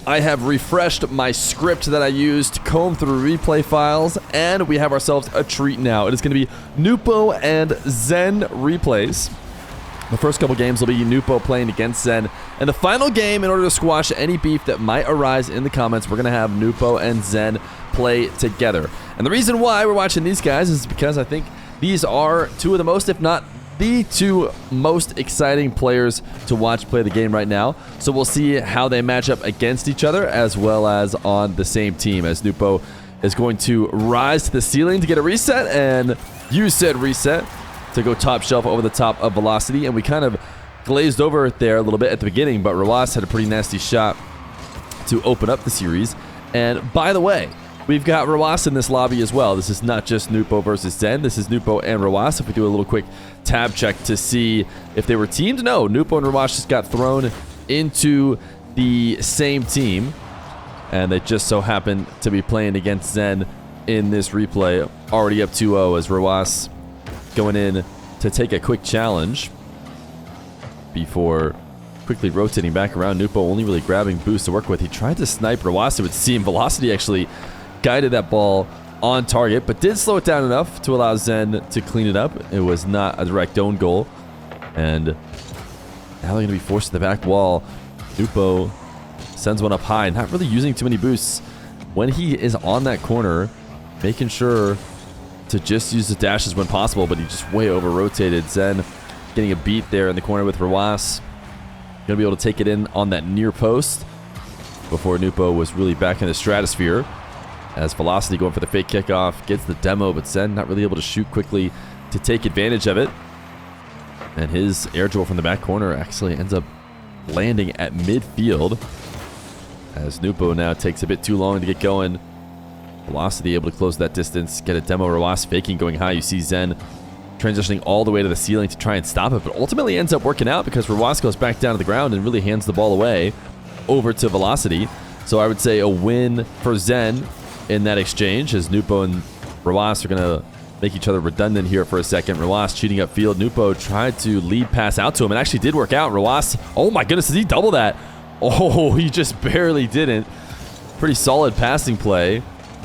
I have refreshed my script that I used to comb through replay files, and we have ourselves a treat now. It is going to be Nwpo and Zen replays. The first couple games will be Nwpo playing against Zen. And the final game, in order to squash any beef that might arise in the comments, we're going to have Nwpo and Zen play together. And the reason why we're watching these guys is because I think these are two of the most, if not the two most exciting players to watch play the game right now. So we'll see how they match up against each other as well as on the same team, as Nwpo is going to rise to the ceiling to get a reset, and you said reset to go top shelf over the top of Velocity. And we kind of glazed over it there a little bit at the beginning, but Rawas had a pretty nasty shot to open up the series. And by the way, we've got Rawas in this lobby as well. This is not just Nwpo versus Zen. This is Nwpo and Rawas. If we do a little quick tab check to see if they were teamed, no, Nwpo and Rawas just got thrown into the same team, and they just so happen to be playing against Zen in this replay. Already up 2-0 as Rawas going in to take a quick challenge before quickly rotating back around. Nwpo only really grabbing boost to work with. He tried to snipe Rawas, it would seem. Velocity actually guided that ball on target, but did slow it down enough to allow Zen to clean it up. It was not a direct own goal. And now they're going to be forced to the back wall. Nwpo sends one up high, not really using too many boosts when he is on that corner, making sure to just use the dashes when possible, but he just way over rotated. Zen getting a beat there in the corner with Rawas. Gonna be able to take it in on that near post before Nwpo was really back in the stratosphere. As Velocity going for the fake kickoff, gets the demo, but Zen not really able to shoot quickly to take advantage of it. And his air dribble from the back corner actually ends up landing at midfield, as Nwpo now takes a bit too long to get going. Velocity able to close that distance, get a demo. Rawas faking going high. You see Zen transitioning all the way to the ceiling to try and stop it, but ultimately ends up working out because Rawas goes back down to the ground and really hands the ball away over to Velocity. So I would say a win for Zen in that exchange, as Nwpo and Rawas are going to make each other redundant here for a second. Rawas cheating upfield. Nwpo tried to lead pass out to him and actually did work out. Rawas, oh my goodness, did he double that? Oh, he just barely didn't. Pretty solid passing play.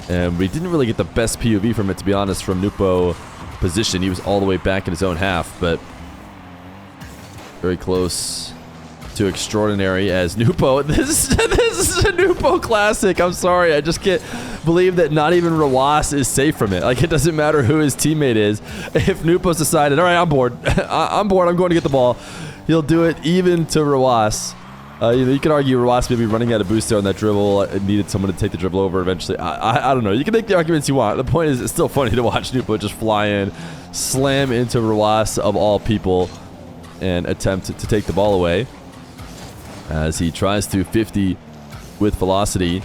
And we didn't really get the best POV from it, to be honest, from Nwpo position. He was all the way back in his own half, but very close to extraordinary as Nwpo. This is a Nwpo classic. I'm sorry. I just can't believe that not even Rawas is safe from it. Like, it doesn't matter who his teammate is. If Nwpo's decided, all right, I'm bored. I'm bored. I'm going to get the ball. He'll do it even to Rawas. You can argue Rawas maybe running out of boost there on that dribble. It needed someone to take the dribble over eventually. I don't know. You can make the arguments you want. The point is, it's still funny to watch Nwpo just fly in, slam into Rawas of all people, and attempt to take the ball away as he tries to 50 with Velocity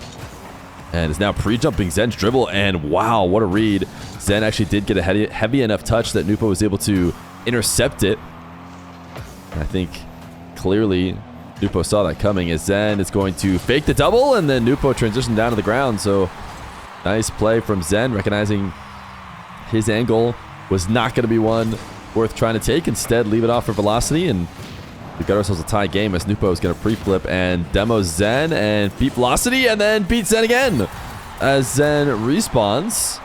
and is now pre-jumping Zen's dribble. And wow, what a read. Zen actually did get a heavy enough touch that Nwpo was able to intercept it. And I think clearly Nwpo saw that coming, as Zen is going to fake the double, and then Nwpo transitioned down to the ground. So nice play from Zen, recognizing his angle was not going to be one worth trying to take. Instead, leave it off for Velocity, and we've got ourselves a tie game as Nwpo is going to pre-flip and demo Zen and beat Velocity, and then beat Zen again as Zen respawns.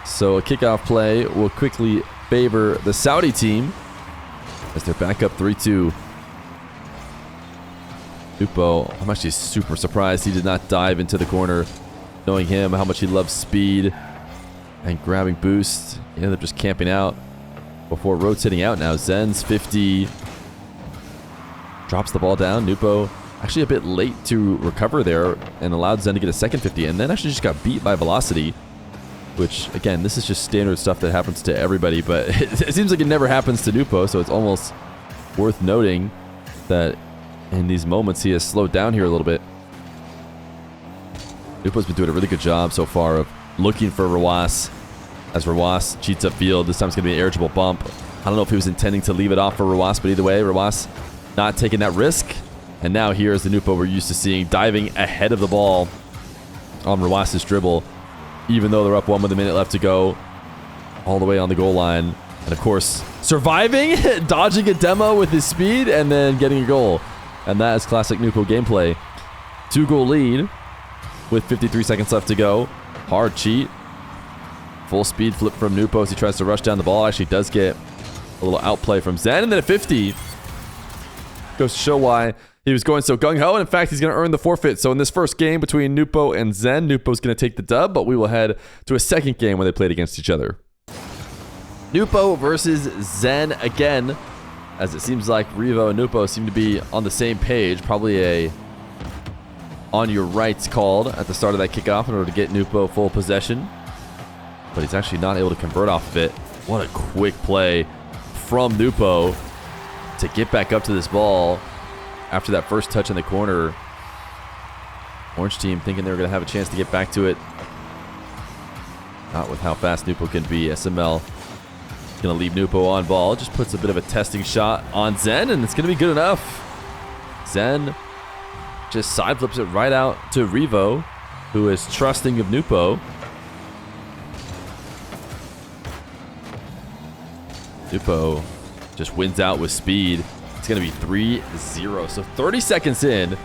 So a kickoff play will quickly favor the Saudi team as they're back up 3-2. Nwpo, I'm actually super surprised he did not dive into the corner, knowing him, how much he loves speed and grabbing boost. He ended up just camping out before rotating out. Now Zen's 50, drops the ball down. Nwpo actually a bit late to recover there and allowed Zen to get a second 50, and then actually just got beat by Velocity, which, again, this is just standard stuff that happens to everybody, but it seems like it never happens to Nwpo, so it's almost worth noting that in these moments he has slowed down here a little bit. Nwpo's been doing a really good job so far of looking for Rawas, as Rawas cheats upfield. This time it's going to be an air dribble bump. I don't know if he was intending to leave it off for Rawas, but either way, Rawas not taking that risk. And now here's the Nwpo we're used to seeing, diving ahead of the ball on Rawas's dribble, even though they're up one with a minute left to go, all the way on the goal line. And of course, surviving, dodging a demo with his speed, and then getting a goal. And that is classic Nwpo gameplay. 2-goal lead with 53 seconds left to go. Hard cheat. Full speed flip from Nwpo as he tries to rush down the ball. Actually does get a little outplay from Zen. And then at 50, goes to show why he was going so gung-ho. And in fact, he's going to earn the forfeit. So in this first game between Nwpo and Zen, Nwpo's going to take the dub. But we will head to a second game where they played against each other. Nwpo versus Zen again, as it seems like Revo and Nwpo seem to be on the same page. Probably a on your rights called at the start of that kickoff in order to get Nwpo full possession. But he's actually not able to convert off of it. What a quick play from Nwpo to get back up to this ball after that first touch in the corner. Orange team thinking they were going to have a chance to get back to it. Not with how fast Nwpo can be. SML going to leave Nwpo on ball. Just puts a bit of a testing shot on Zen, and it's going to be good enough. Zen just side flips it right out to Revo, who is trusting of Nwpo. Nwpo just wins out with speed. It's going to be 3-0. So 30 seconds in,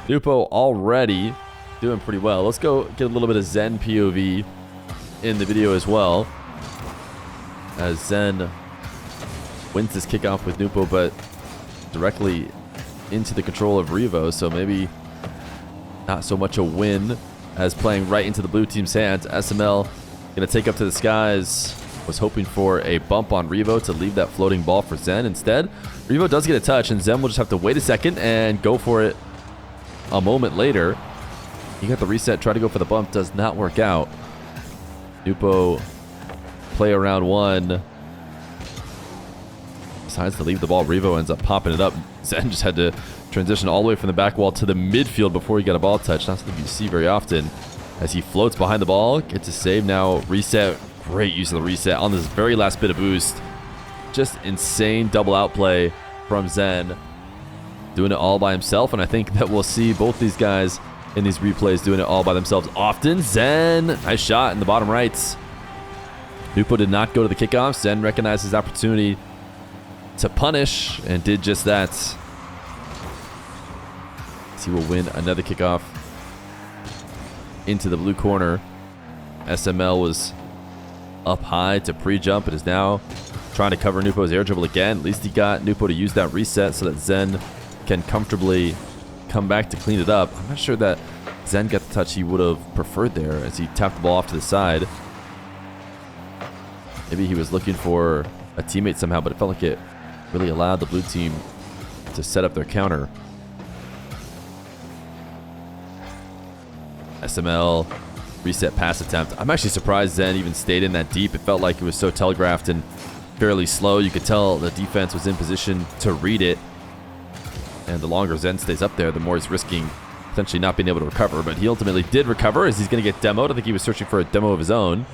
Nwpo already doing pretty well. Let's go get a little bit of Zen POV in the video as well, as Zen wins this kickoff with Nwpo, but directly into the control of Revo. So maybe not so much a win as playing right into the blue team's hands. SML going to take up to the skies. Was hoping for a bump on Revo to leave that floating ball for Zen. Instead, Revo does get a touch, and Zen will just have to wait a second and go for it a moment later. He got the reset, tried to go for the bump, does not work out. Nwpo play around one. Decides to leave the ball. Revo ends up popping it up. Zen just had to transition all the way from the back wall to the midfield before he got a ball touch. Not something you see very often. As he floats behind the ball, gets a save. Now reset. Great use of the reset on this very last bit of boost. Just insane double outplay from Zen. Doing it all by himself, and I think that we'll see both these guys in these replays doing it all by themselves often. Zen, nice shot in the bottom right. Nwpo did not go to the kickoff. Zen recognized his opportunity to punish and did just that. He will win another kickoff into the blue corner. SML was up high to pre-jump and is now trying to cover Nwpo's air dribble again. At least he got Nwpo to use that reset so that Zen can comfortably come back to clean it up. I'm not sure that Zen got the touch he would have preferred there as he tapped the ball off to the side. Maybe he was looking for a teammate somehow, but it felt like it really allowed the blue team to set up their counter. SML reset pass attempt. I'm actually surprised Zen even stayed in that deep. It felt like it was so telegraphed and fairly slow. You could tell the defense was in position to read it. And the longer Zen stays up there, the more he's risking potentially not being able to recover. But he ultimately did recover as he's going to get demoed. I think he was searching for a demo of his own.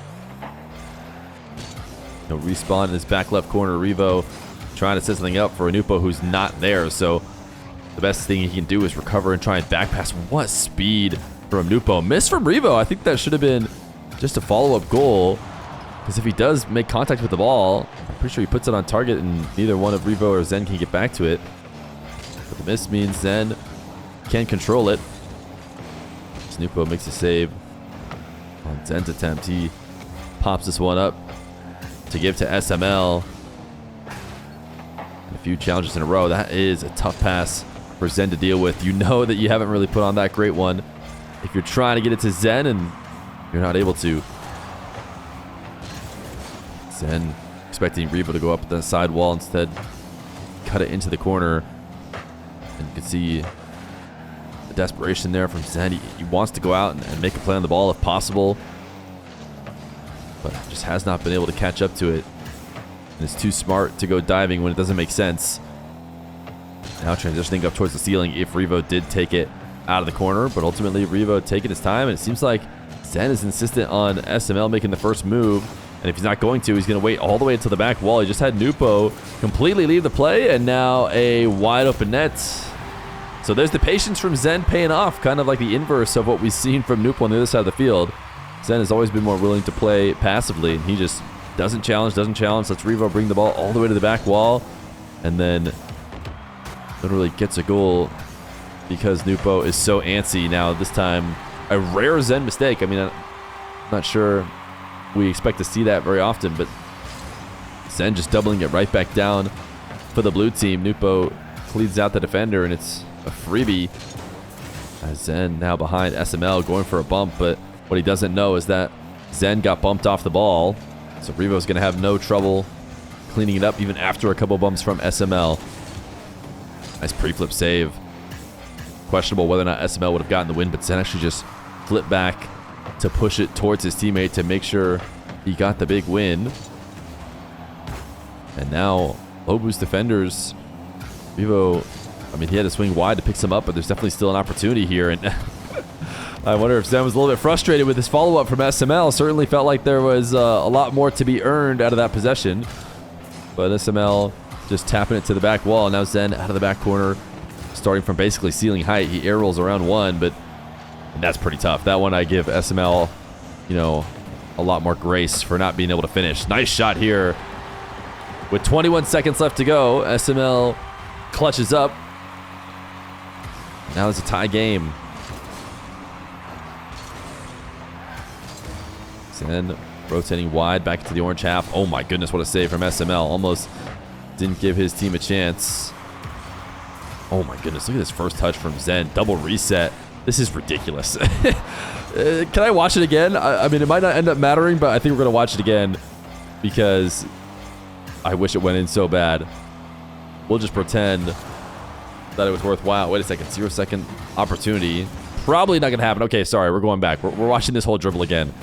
No respawn in his back left corner. Revo trying to set something up for a Nwpo who's not there. So the best thing he can do is recover and try and back pass. What speed from Nwpo. Miss from Revo. I think that should have been just a follow-up goal, because if he does make contact with the ball, I'm pretty sure he puts it on target and neither one of Revo or Zen can get back to it. But the miss means Zen can control it. Nwpo makes a save on Zen's attempt. He pops this one up to give to SML. A few challenges in a row. That is a tough pass for Zen to deal with. You know that you haven't really put on that great one if you're trying to get it to Zen and you're not able to. Zen expecting Revo to go up the side wall, instead cut it into the corner. And you can see the desperation there from Zen. He wants to go out and make a play on the ball if possible, but just has not been able to catch up to it. And is too smart to go diving when it doesn't make sense. Now transitioning up towards the ceiling if Revo did take it out of the corner, but ultimately Revo taking his time, and it seems like Zen is insistent on SML making the first move, and if he's not going to, he's going to wait all the way to the back wall. He just had Nwpo completely leave the play, and now a wide open net. So there's the patience from Zen paying off, kind of like the inverse of what we've seen from Nwpo on the other side of the field. Zen has always been more willing to play passively, and he just doesn't challenge, lets Revo bring the ball all the way to the back wall, and then literally gets a goal because Nwpo is so antsy. Now, this time, a rare Zen mistake. I mean, I'm not sure we expect to see that very often, but Zen just doubling it right back down for the blue team. Nwpo cleans out the defender, and it's a freebie. As Zen now behind SML going for a bump, but what he doesn't know is that Zen got bumped off the ball. So Revo's going to have no trouble cleaning it up even after a couple bumps from SML. Nice pre-flip save. Questionable whether or not SML would have gotten the win, but Zen actually just flipped back to push it towards his teammate to make sure he got the big win. And now, low boost defenders. Revo, I mean, he had to swing wide to pick some up, but there's definitely still an opportunity here. And I wonder if Zen was a little bit frustrated with his follow-up from SML. Certainly felt like there was a lot more to be earned out of that possession. But SML just tapping it to the back wall. Now Zen out of the back corner, starting from basically ceiling height. He air rolls around one, but that's pretty tough. That one I give SML, you know, a lot more grace for not being able to finish. Nice shot here. With 21 seconds left to go, SML clutches up. Now it's a tie game. Zen rotating wide back to the orange half. Oh my goodness, what a save from SML. Almost didn't give his team a chance. Oh my goodness, look at this first touch from Zen. Double reset. This is ridiculous. Can I watch it again? I mean, it might not end up mattering, but I think we're going to watch it again because I wish it went in so bad. We'll just pretend that it was worthwhile. Wait a second. 0-second opportunity. Probably not going to happen. Okay, sorry. We're going back. We're watching this whole dribble again.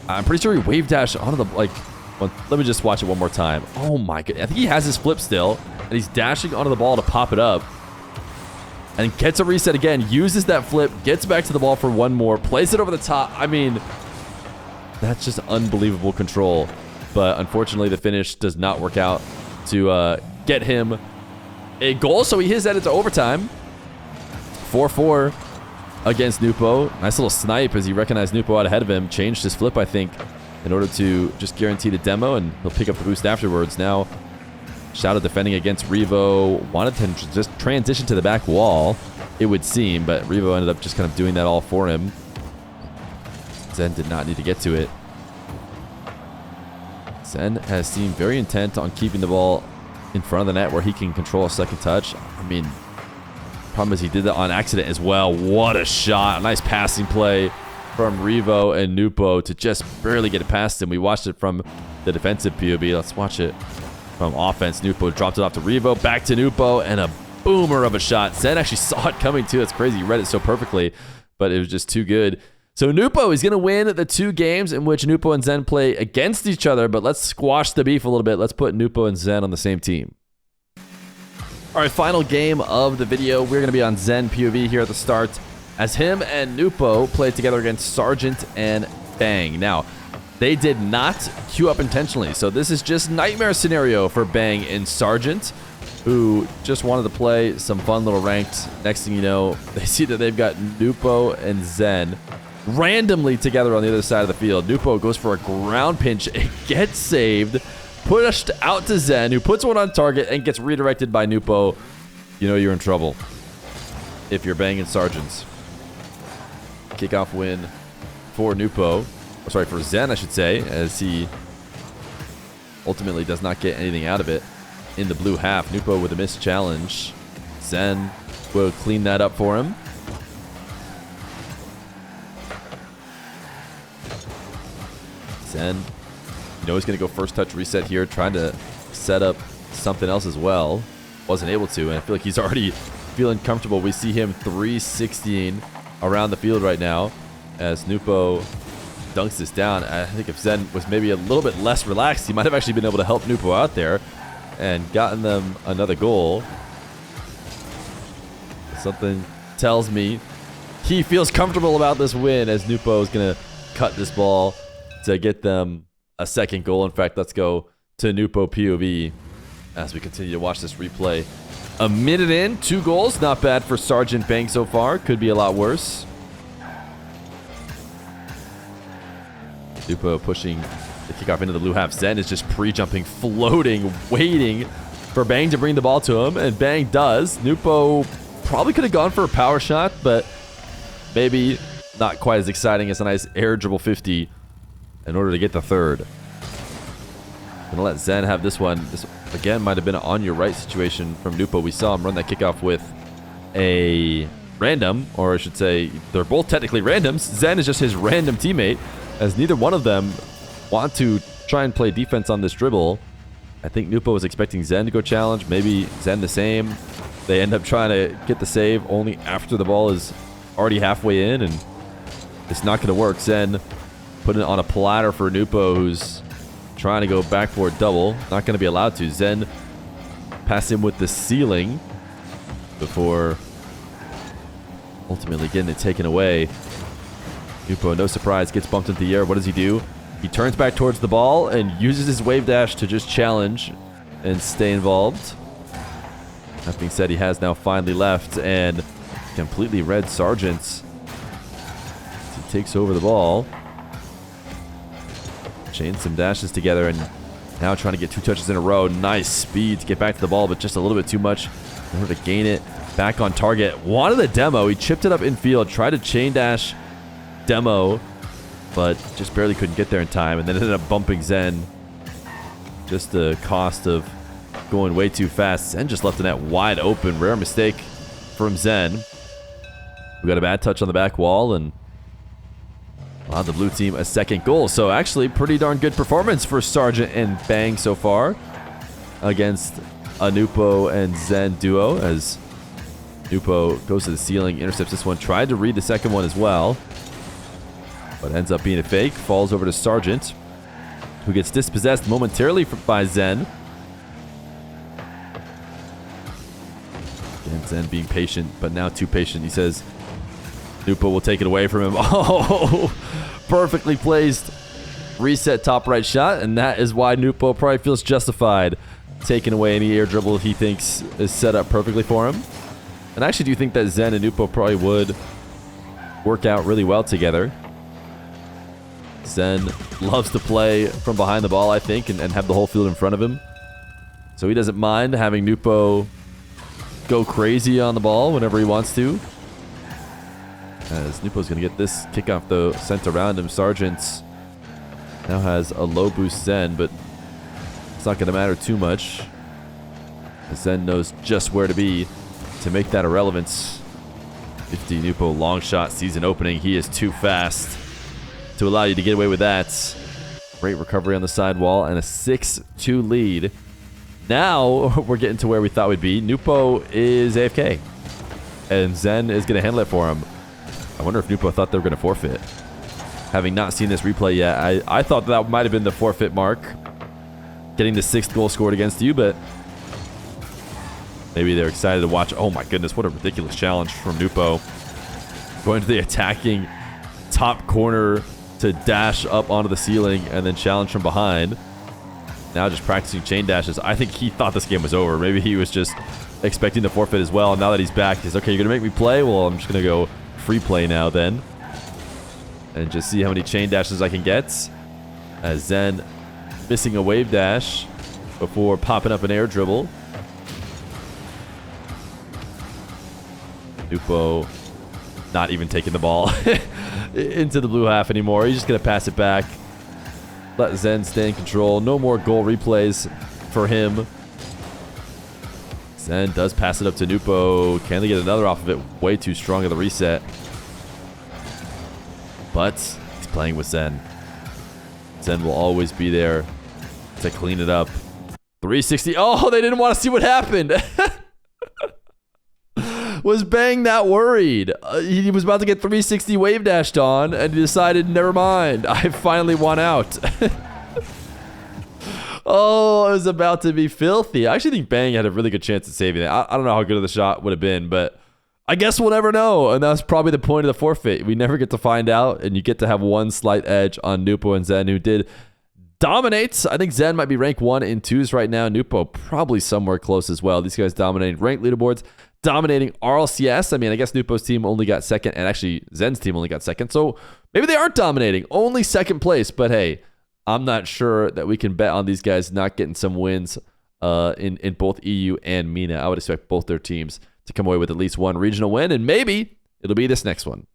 I'm pretty sure he wave dashed onto the, like, well, let me just watch it one more time. Oh my god. I think he has his flip still, and he's dashing onto the ball to pop it up. And gets a reset again, uses that flip, gets back to the ball for one more, plays it over the top. I mean, that's just unbelievable control. But unfortunately, the finish does not work out to get him a goal. So he is headed to overtime. 4-4 against Nwpo. Nice little snipe as he recognized Nwpo out ahead of him. Changed his flip, I think, in order to just guarantee the demo, and he'll pick up the boost afterwards. Now, Shadow defending against Revo. Wanted to just transition to the back wall, it would seem, but Revo ended up just kind of doing that all for him. Zen did not need to get to it. Zen has seemed very intent on keeping the ball in front of the net where he can control a second touch. I mean, problem is he did that on accident as well. What a shot. A nice passing play from Revo and Nwpo to just barely get it past him. We watched it from the defensive POV. Let's watch it from offense. Nwpo dropped it off to Revo, back to Nwpo, and a boomer of a shot. Zen actually saw it coming too. That's crazy. He read it so perfectly, but it was just too good. So Nwpo is going to win the 2 games in which Nwpo and Zen play against each other, but let's squash the beef a little bit. Let's put Nwpo and Zen on the same team. All right, final game of the video. We're going to be on Zen POV here at the start as him and Nwpo played together against Sargent and Bang. Now, they did not queue up intentionally, so this is just nightmare scenario for Bang and Sargent, who just wanted to play some fun little ranked. Next thing you know, they see that they've got Nwpo and Zen randomly together on the other side of the field. Nwpo goes for a ground pinch. It gets saved. Pushed out to Zen, who puts one on target and gets redirected by Nwpo. You know you're in trouble if you're Bang and Sargents. Kickoff win for Nwpo. Oh, sorry, for Zen, I should say, as he ultimately does not get anything out of it in the blue half. Nwpo with a missed challenge. Zen will clean that up for him. Zen, you know he's going to go first touch reset here, trying to set up something else as well. Wasn't able to, and I feel like he's already feeling comfortable. We see him 360ing around the field right now as Nwpo dunks this down. I think if Zen was maybe a little bit less relaxed, he might have actually been able to help Nwpo out there and gotten them another goal. Something tells me he feels comfortable about this win as Nwpo is going to cut this ball to get them a second goal. In fact, let's go to Nwpo POV as we continue to watch this replay. A minute in, 2 goals. Not bad for Sargent Bang so far. Could be a lot worse. Nwpo pushing the kickoff into the blue half. Zen is just pre-jumping, floating, waiting for Bang to bring the ball to him, and Bang does. Nwpo Probably could have gone for a power shot, but maybe not quite as exciting as a nice air dribble 50 in order to get the third. Gonna let Zen have this one. This, again, might have been an on your right situation from Nwpo. We saw him run that kickoff with a random, or I should say, they're both technically randoms. Zen is just his random teammate, as neither one of them want to try and play defense on this dribble. I think Nwpo was expecting Zen to go challenge, maybe Zen the same. They end up trying to get the save only after the ball is already halfway in, and it's not going to work. Zen putting it on a platter for Nwpo, who's trying to go backboard double. Not going to be allowed to. Zen pass him with the ceiling before ultimately getting it taken away. Nwpo, no surprise, gets bumped into the air. What does he do? He turns back towards the ball and uses his wave dash to just challenge and stay involved. That being said, he has now finally left and completely read Sargent. He takes over the ball. Chains some dashes together and now trying to get 2 touches in a row. Nice speed to get back to the ball, but just a little bit too much in order to gain it back on target. Wanted the demo. He chipped it up infield, tried to chain dash demo, but just barely couldn't get there in time, and then ended up bumping Zen. Just the cost of going way too fast. Zen just left the net wide open. Rare mistake from Zen. We got a bad touch on the back wall and allowed the blue team a second goal. So actually pretty darn good performance for Sargent and Bang so far against a Nwpo and Zen duo, as Nwpo goes to the ceiling, intercepts this one, tried to read the second one as well, but ends up being a fake. Falls over to Sargent, who gets dispossessed momentarily by Zen. Again, Zen being patient, but now too patient. He says Nwpo will take it away from him. Oh, perfectly placed reset top right shot, and that is why Nwpo probably feels justified taking away any air dribble he thinks is set up perfectly for him. And I actually do think that Zen and Nwpo probably would work out really well together. Zen loves to play from behind the ball, I think, and have the whole field in front of him. So he doesn't mind having Nwpo go crazy on the ball whenever he wants to. As Nwpo's going to get this kickoff, though, sent around him. Sargent now has a low boost Zen, but it's not going to matter too much. Zen knows just where to be to make that irrelevance. 50 Nwpo long shot, season opening. He is too fast to allow you to get away with that. Great recovery on the side wall and a 6-2 lead. Now we're getting to where we thought we'd be. Nwpo is AFK, and Zen is going to handle it for him. I wonder if Nwpo thought they were going to forfeit. Having not seen this replay yet, I thought that might have been the forfeit mark, getting the 6th goal scored against you, but maybe they're excited to watch. Oh my goodness, what a ridiculous challenge from Nwpo. Going to the attacking top corner to dash up onto the ceiling and then challenge from behind. Now just practicing chain dashes. I think he thought this game was over. Maybe he was just expecting to forfeit as well. And now that he's back, he's okay, you're going to make me play? Well, I'm just going to go free play now then. And just see how many chain dashes I can get. As Zen missing a wave dash before popping up an air dribble. Nwpo not even taking the ball into the blue half anymore. He's just going to pass it back. Let Zen stay in control. No more goal replays for him. Zen does pass it up to Nwpo. Can they get another off of it? Way too strong of the reset. But he's playing with Zen. Zen will always be there to clean it up. 360. Oh, they didn't want to see what happened. Was Bang that worried? He was about to get 360 wave dashed on, and he decided, never mind, I finally won out. Oh, it was about to be filthy. I actually think Bang had a really good chance at saving it. I don't know how good of the shot would have been, but I guess we'll never know, and that's probably the point of the forfeit. We never get to find out, and you get to have one slight edge on Nwpo and Zen, who did dominate. I think Zen might be rank 1 in 2s right now. Nwpo probably somewhere close as well. These guys dominating rank leaderboards, dominating RLCS. I mean, I guess Nwpo's team only got second, and actually Zen's team only got second. So maybe they aren't dominating, only second place. But hey, I'm not sure that we can bet on these guys not getting some wins in both EU and MENA. I would expect both their teams to come away with at least one regional win, and maybe it'll be this next one.